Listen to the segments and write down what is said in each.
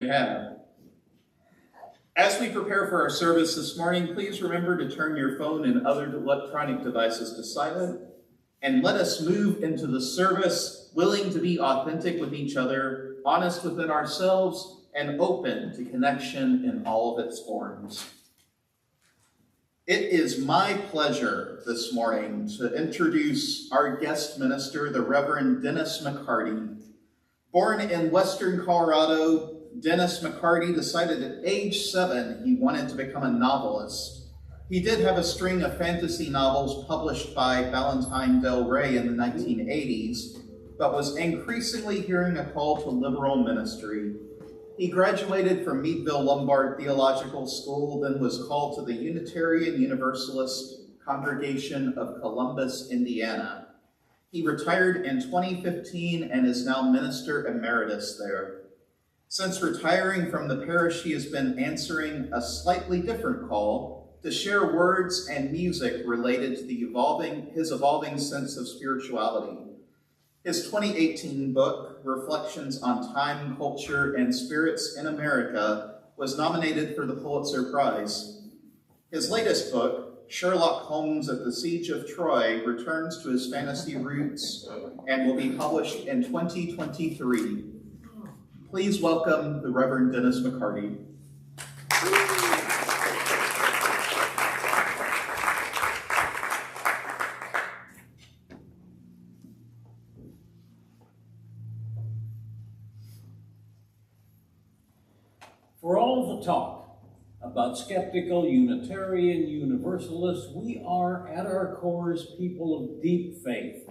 you have. As we prepare for our service this morning, please remember to turn your phone and other electronic devices to silent, and let us move into the service willing to be authentic with each other, honest within ourselves, and open to connection in all of its forms. It is my pleasure this morning to introduce our guest minister, the Reverend Dennis McCarty. Born in Western Colorado, Dennis McCarty decided at age 7 he wanted to become a novelist. He did have a string of fantasy novels published by Ballantine Del Rey in the 1980s, but was increasingly hearing a call to liberal ministry. He graduated from Meadville Lombard Theological School, then was called to the Unitarian Universalist congregation of Columbus, Indiana. He retired in 2015 and is now Minister Emeritus there. Since retiring from the parish, he has been answering a slightly different call to share words and music related to his evolving sense of spirituality. His 2018 book, Reflections on Time, Culture, and Spirits in America, was nominated for the Pulitzer Prize. His latest book, Sherlock Holmes at the Siege of Troy, returns to his fantasy roots and will be published in 2023. Please welcome the Reverend Dennis McCarty. For all the talk about skeptical Unitarian Universalists, we are at our cores people of deep faith,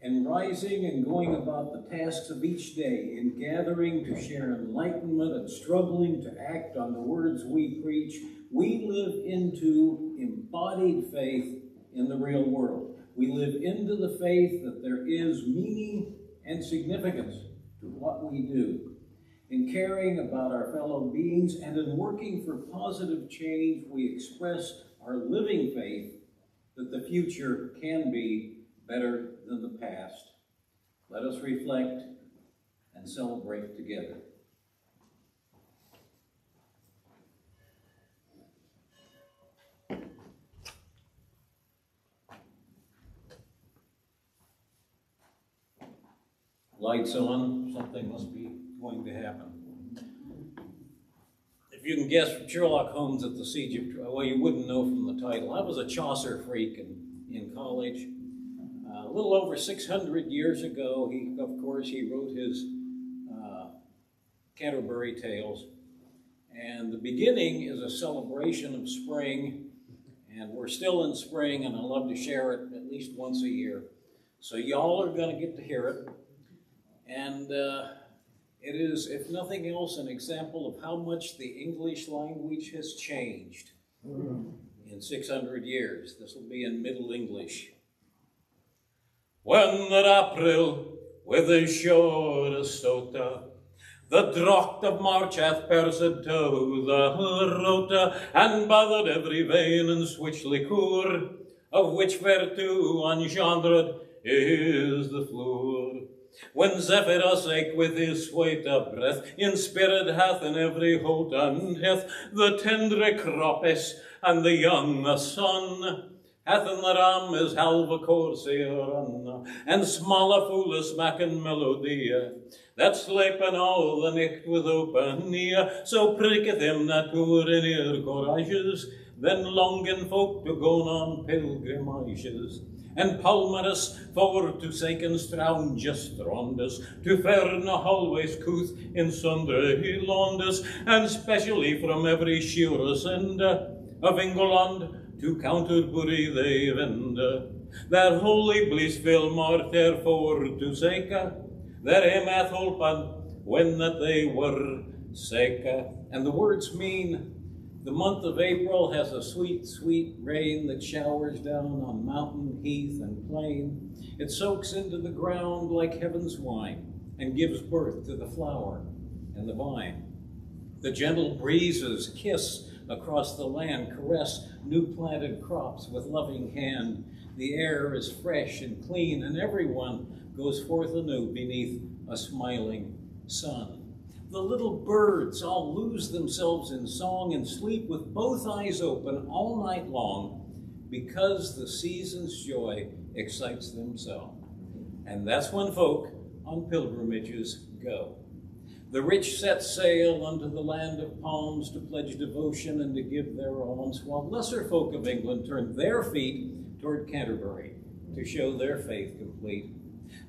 and rising and going about the tasks of each day in gathering to share enlightenment and struggling to act on the words we preach. We live into embodied faith in the real world. We live into the faith that there is meaning and significance to what we do. In caring about our fellow beings and in working for positive change, we express our living faith that the future can be better than the past. Let us reflect and celebrate together. Lights on, something must be going to happen. If you can guess from Sherlock Holmes at the Siege of Troy, well, you wouldn't know from the title. I was a Chaucer freak in college. A little over 600 years ago, he wrote his Canterbury Tales. And the beginning is a celebration of spring, and we're still in spring, and I love to share it at least once a year. So y'all are going to get to hear it. And it is, if nothing else, an example of how much the English language has changed in 600 years. This will be in Middle English. When that April with his shore stota, the drocht of March hath pierced to the rota, and bothered every vein and switch liqueur, of which vertu engendered is the floor. When Zephyrus ake with his sweet breath, in spirit hath in every hote and hath the tendre croppes and the young sun, hath in the ram his halve corsair run, and smaller foolish maken melodie, that slepen all the night with open ear, so pricketh him that poor in ear courageous, then longen folk to go on pilgrimages. And Palmerus for to saken straun just rondes, to ferne always couth in sundry londes, and specially from every sheerus end of England to Canterbury they vend. Their holy blissful martyr for to sake, their him hath holpen when that they were sake. And the words mean, the month of April has a sweet, sweet rain that showers down on mountain, heath, and plain. It soaks into the ground like heaven's wine and gives birth to the flower and the vine. The gentle breezes kiss across the land, caress new planted crops with loving hand. The air is fresh and clean, and everyone goes forth anew beneath a smiling sun. The little birds all lose themselves in song and sleep with both eyes open all night long because the season's joy excites them so. And that's when folk on pilgrimages go. The rich set sail unto the land of palms to pledge devotion and to give their alms, while lesser folk of England turn their feet toward Canterbury to show their faith complete.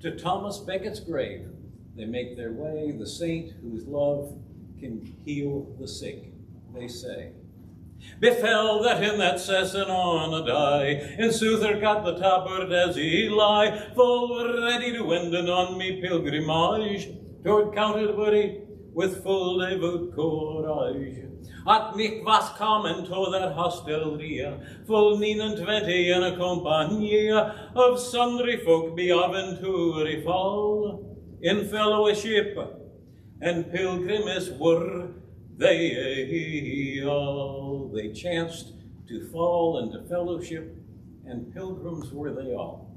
To Thomas Becket's grave they make their way, the saint whose love can heal the sick, they say. Befell that him that sessin on a die, in sooth got the tabard as he lie, full ready to wenden on me pilgrimage toward Canterbury with full devout courage. At mich was common to that hostelria, full 29 in a compagnia of sundry folk be aventuri fall, in fellowship and pilgrims were they all. They chanced to fall into fellowship, and pilgrims were they all,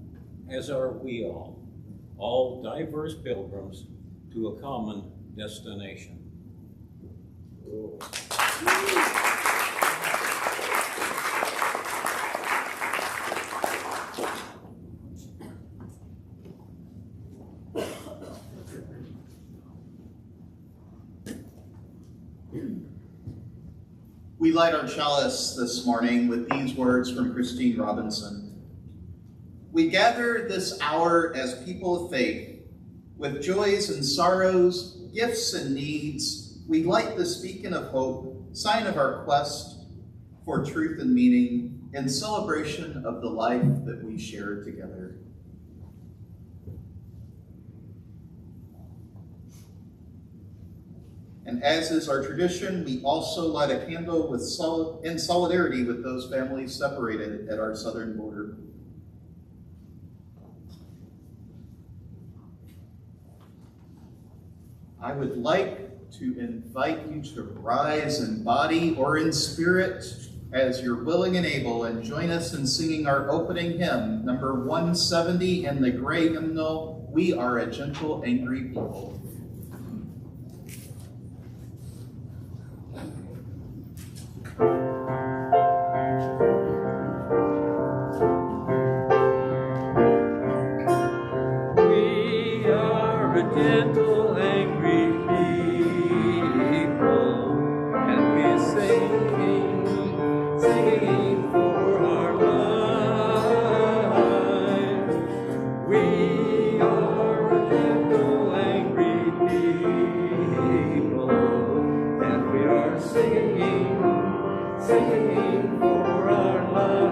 as are we all diverse pilgrims to a common destination. Oh. We light our chalice this morning with these words from Christine Robinson. We gather this hour as people of faith, with joys and sorrows, gifts and needs. We light this beacon of hope, sign of our quest for truth and meaning, in celebration of the life that we share together. And as is our tradition, we also light a candle in solidarity with those families separated at our southern border. I would like to invite you to rise in body or in spirit as you're willing and able, and join us in singing our opening hymn, number 170 in the gray hymnal, We Are a Gentle, Angry People. Gentle, angry people, and we're singing for our lives. We are a gentle, angry people, and we are singing for our lives.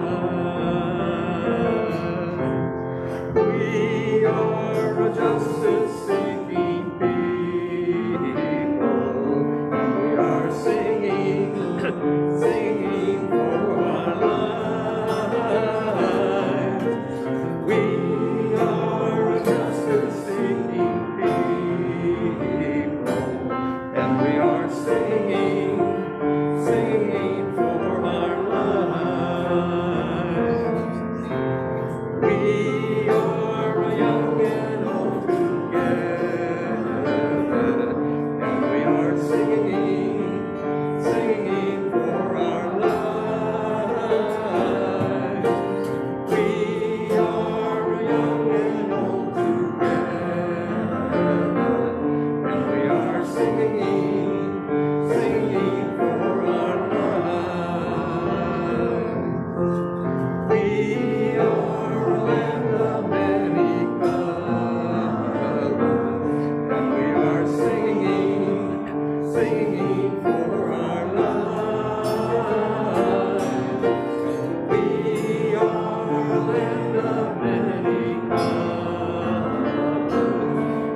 We are a justice singing for our lives. We are a justice-seeking people, and we are singing for our lives. We are young and old together, and we are singing for our lives. We are young and old together, and we are singing for our lives. We are a land of many colors, and we are singing for our lives. We are a land of many colors,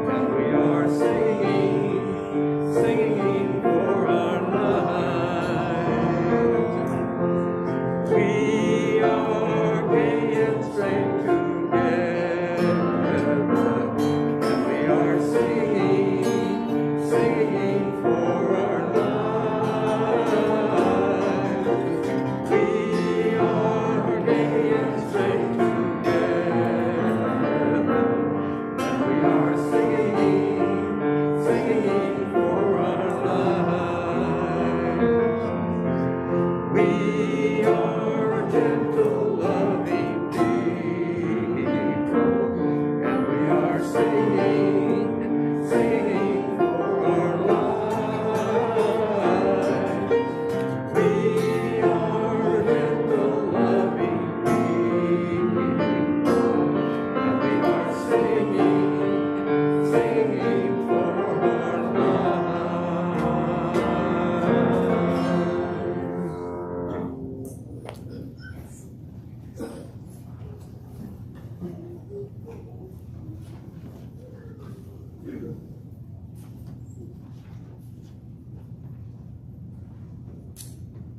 and we are singing for our lives. We are gay and straight together, and we are singing for our lives.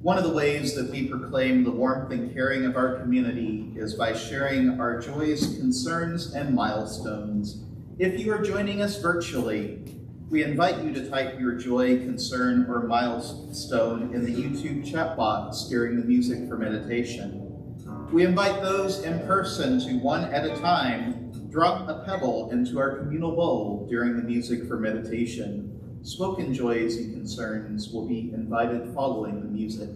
One of the ways that we proclaim the warmth and caring of our community is by sharing our joys, concerns, and milestones. If you are joining us virtually, we invite you to type your joy, concern, or milestone in the YouTube chat box during the music for meditation. We invite those in person to, one at a time, drop a pebble into our communal bowl during the music for meditation. Spoken joys and concerns will be invited following the music.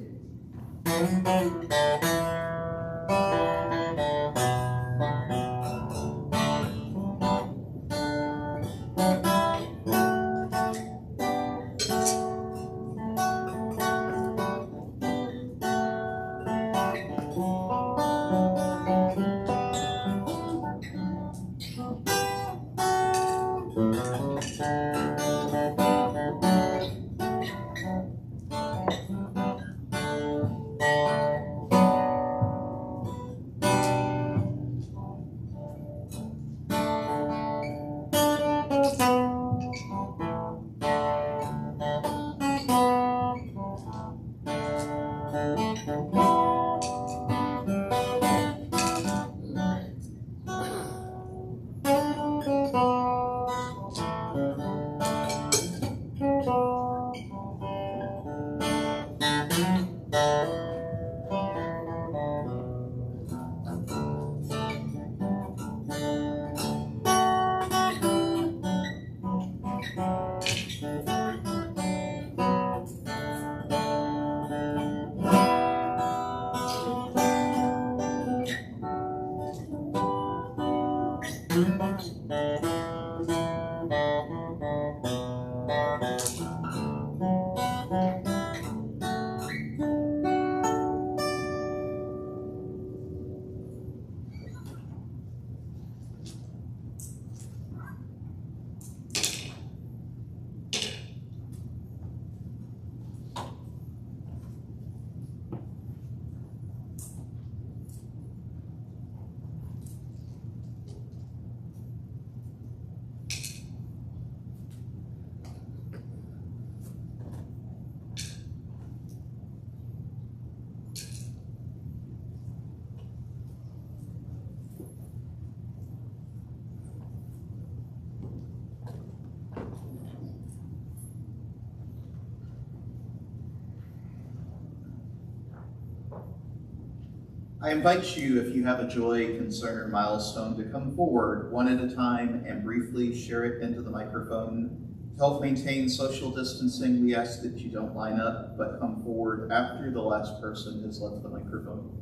I invite you, if you have a joy, concern, or milestone, to come forward one at a time and briefly share it into the microphone. To help maintain social distancing, we ask that you don't line up, but come forward after the last person has left the microphone.